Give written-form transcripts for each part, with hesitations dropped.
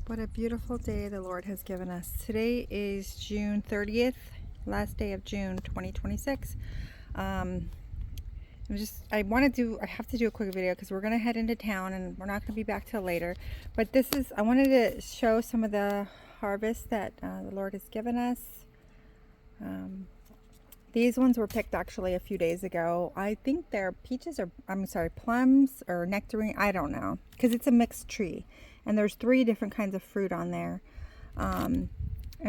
What a beautiful day the Lord has given us. Today is June 30th, last day of June 2026. I have to do a quick video because we're going to head into town and we're not going to be back till later. But I wanted to show some of the harvest that the Lord has given us. These ones were picked actually a few days ago. I think they're plums or nectarine. I don't know, because it's a mixed tree. And there's 3 different kinds of fruit on there. And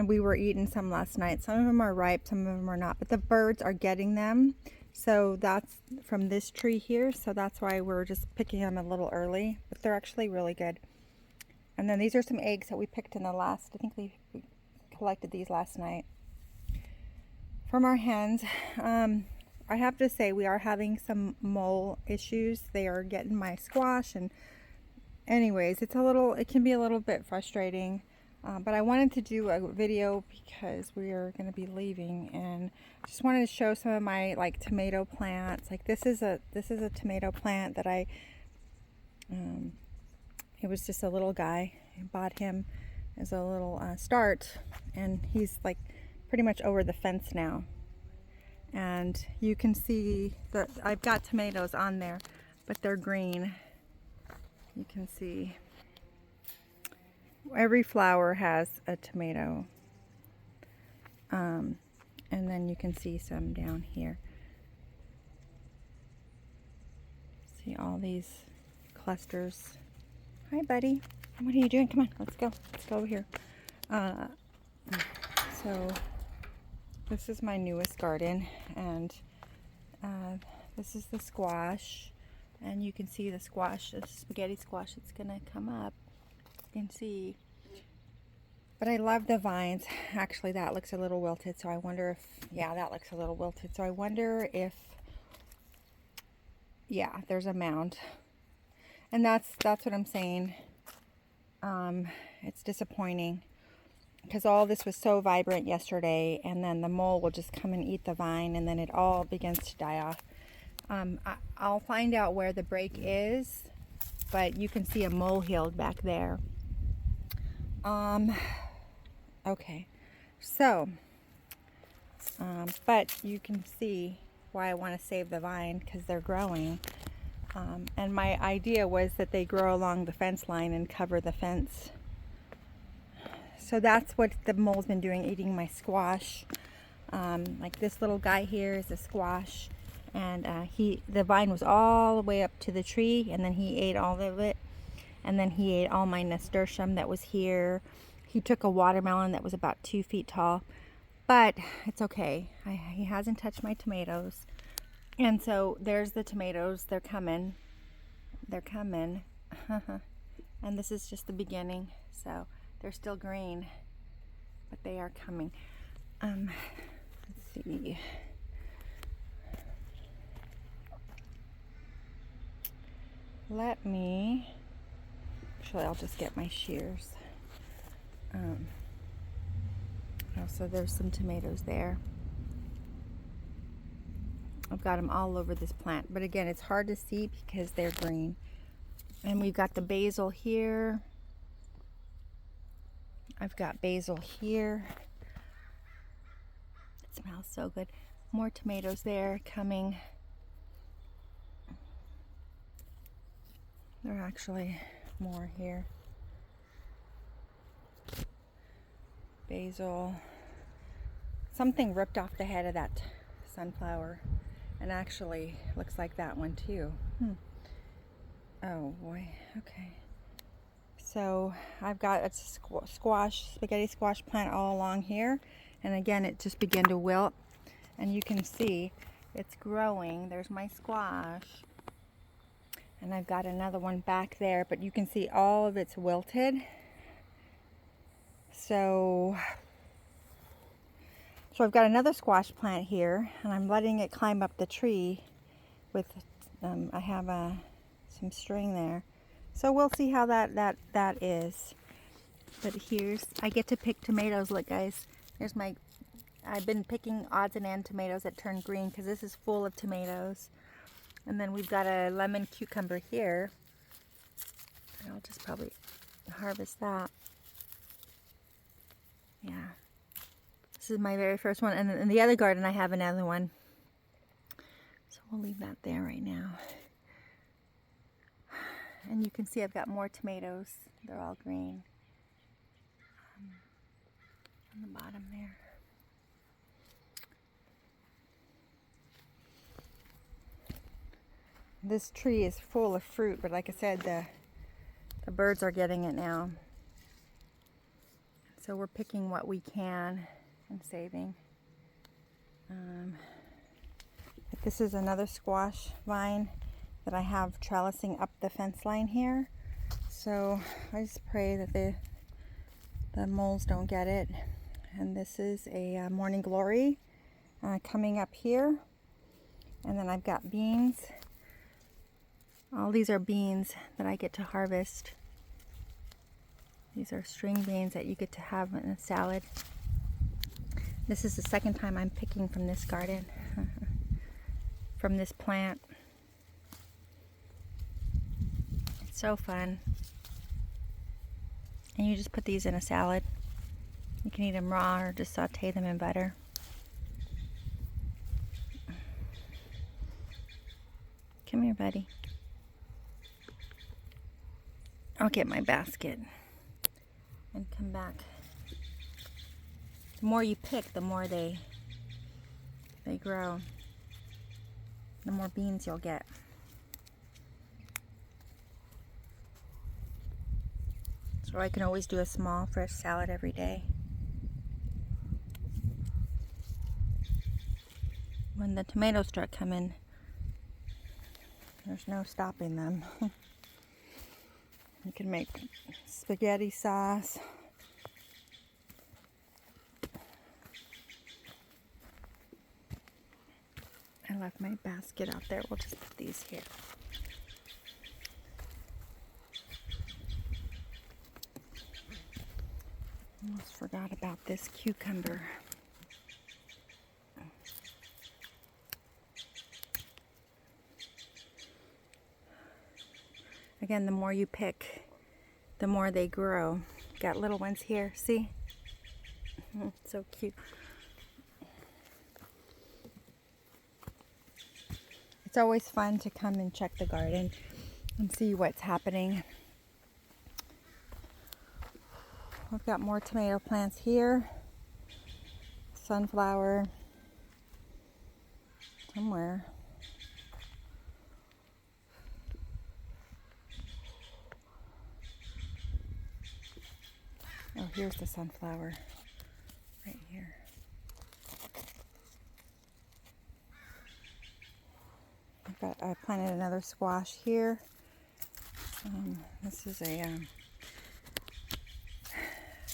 we were eating some last night. Some of them are ripe, some of them are not. But the birds are getting them. So that's from this tree here. So that's why we're just picking them a little early. But they're actually really good. And then these are some eggs that we picked in I think we collected these last night from our hens. I have to say we are having some mole issues. They are getting my squash, and anyways, it can be a little bit frustrating. But I wanted to do a video because we are going to be leaving, and just wanted to show some of my tomato plants. Like this is a tomato plant that it was just a little guy. I bought him as a little start, and he's pretty much over the fence now. And you can see that I've got tomatoes on there, but they're green. You can see every flower has a tomato. And then you can see some down here. See all these clusters. Hi, buddy. What are you doing? Come on, let's go. Let's go over here. So this is my newest garden, and this is the squash, and you can see the squash, the spaghetti squash that's gonna come up. You can see, but I love the vines. Actually, that looks a little wilted, so I wonder if, yeah, that looks a little wilted. So I wonder if, yeah, there's a mound, and that's what I'm saying. It's disappointing, because all this was so vibrant yesterday, and then the mole will just come and eat the vine, and then it all begins to die off. I'll find out where the break is, but you can see a molehill back there. Okay, so, but you can see why I want to save the vine, because they're growing. And my idea was that they grow along the fence line and cover the fence. So that's what the mole's been doing, eating my squash. Like this little guy here is a squash, and the vine was all the way up to the tree, and then he ate all of it, and then he ate all my nasturtium that was here. He took a watermelon that was about 2 feet tall, but it's okay. He hasn't touched my tomatoes, and so there's the tomatoes. They're coming. They're coming. And this is just the beginning, so they're still green, but they are coming. Let's see. Actually, I'll just get my shears. So there's some tomatoes there. I've got them all over this plant, but again, it's hard to see because they're green. And we've got the basil here. I've got basil here. It smells so good. More tomatoes there coming. There are actually more here. Basil. Something ripped off the head of that sunflower, and actually looks like that one too. Oh boy. Okay. So I've got a spaghetti squash plant all along here, and again it just began to wilt, and you can see it's growing. There's my squash, and I've got another one back there, but you can see all of it's wilted. So I've got another squash plant here, and I'm letting it climb up the tree with I have some string there. So we'll see how that is. But I get to pick tomatoes. Look, guys, I've been picking odds and ends tomatoes that turn green, because this is full of tomatoes. And then we've got a lemon cucumber here. I'll just probably harvest that. Yeah. This is my very first one. And in the other garden, I have another one. So we'll leave that there right now. And you can see I've got more tomatoes. They're all green. On the bottom there. This tree is full of fruit, but like I said, the birds are getting it now. So we're picking what we can and saving. But this is another squash vine that I have trellising up the fence line here. So I just pray that the moles don't get it. And this is a morning glory coming up here. And then I've got beans. All these are beans that I get to harvest. These are string beans that you get to have in a salad. This is the second time I'm picking from this garden, from this plant. It's so fun. And you just put these in a salad. You can eat them raw or just saute them in butter. Come here, buddy. I'll get my basket and come back. The more you pick, the more they grow. The more beans you'll get. So I can always do a small fresh salad every day. When the tomatoes start coming, there's no stopping them. You can make spaghetti sauce. I left my basket out there. We'll just put these here. Almost forgot about this cucumber. Again, the more you pick, the more they grow. Got little ones here, see? So cute. It's always fun to come and check the garden and see what's happening. I've got more tomato plants here. Sunflower. Somewhere. Oh, here's the sunflower. Right here. I planted another squash here. This is a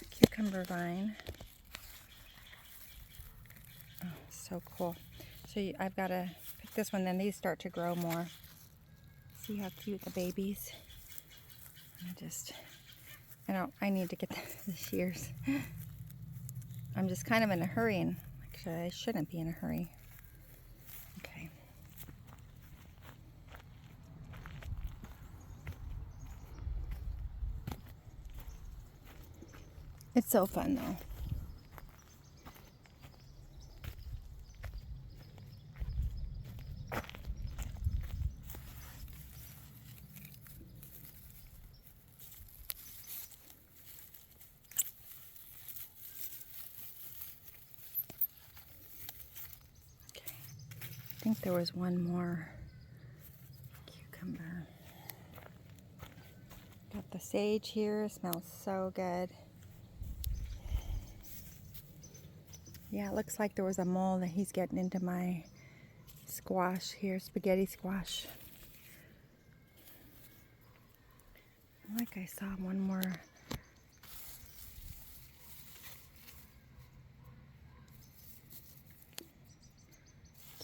cucumber vine. Oh, so cool. So I've got to pick this one, then these start to grow more. See how cute the babies. I need to get the shears. I'm just kind of in a hurry, and actually I shouldn't be in a hurry. Okay. It's so fun though. I think there was one more cucumber. Got the sage here, smells so good. Yeah, it looks like there was a mole that he's getting into my squash here, spaghetti squash. Like I saw one more.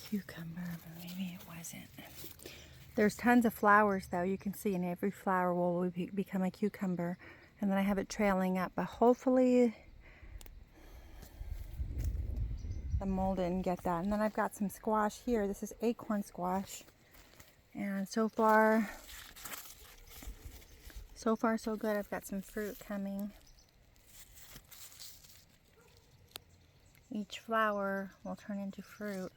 Cucumber, but maybe it wasn't. There's tons of flowers though, you can see, and every flower will become a cucumber. And then I have it trailing up, but hopefully the mole didn't get that. And then I've got some squash here. This is acorn squash. And so far so good. I've got some fruit coming. each flower will turn into fruit.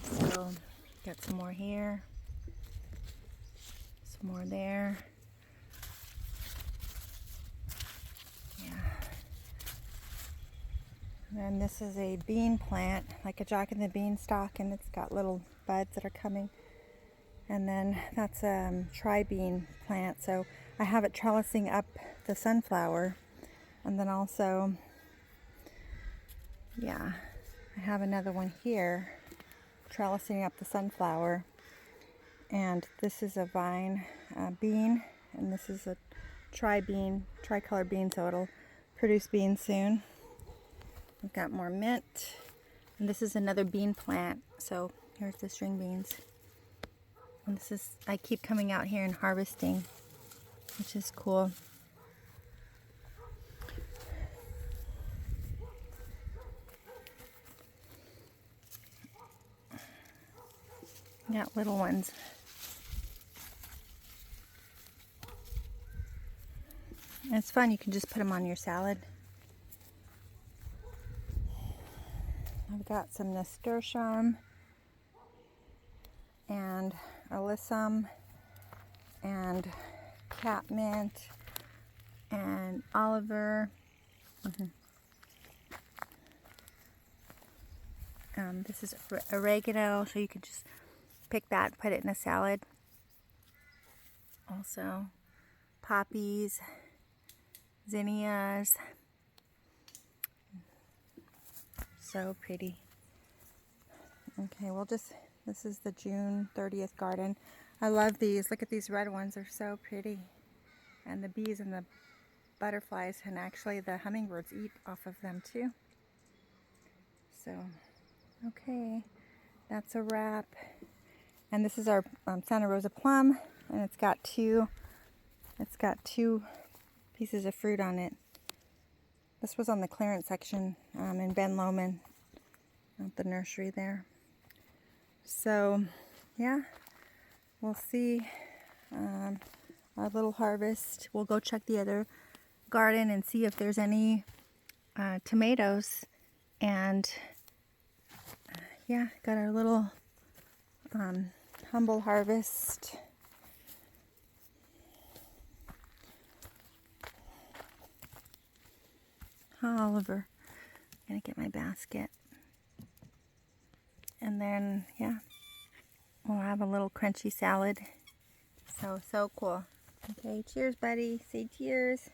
So, got some more here, some more there. Yeah. And then this is a bean plant, like a Jack and the Beanstalk, and it's got little buds that are coming. And then that's a tri-bean plant, so I have it trellising up the sunflower. And then also, yeah, I have another one here trellising up the sunflower. And this is a vine bean, and this is a tricolor bean, so it'll produce beans soon. We've got more mint, and this is another bean plant, so here's the string beans. And this is, I keep coming out here and harvesting, which is cool. Got little ones. And it's fun, you can just put them on your salad. I've got some nasturtium and alyssum and catmint and Oliver. This is oregano, so you could just pick that, put it in a salad. Also, poppies, zinnias. So pretty. Okay, this is the June 30th garden. I love these. Look at these red ones. They're so pretty. And the bees and the butterflies, and actually the hummingbirds eat off of them too. So, okay, that's a wrap. And this is our Santa Rosa plum, and it's got two pieces of fruit on it. This was on the clearance section in Ben Lomond, at the nursery there. So, yeah, we'll see our little harvest. We'll go check the other garden and see if there's any tomatoes. And yeah, got our little humble harvest. Oliver, I'm gonna get my basket. And then, yeah, we'll have a little crunchy salad. So cool. Okay, cheers, buddy. Say cheers.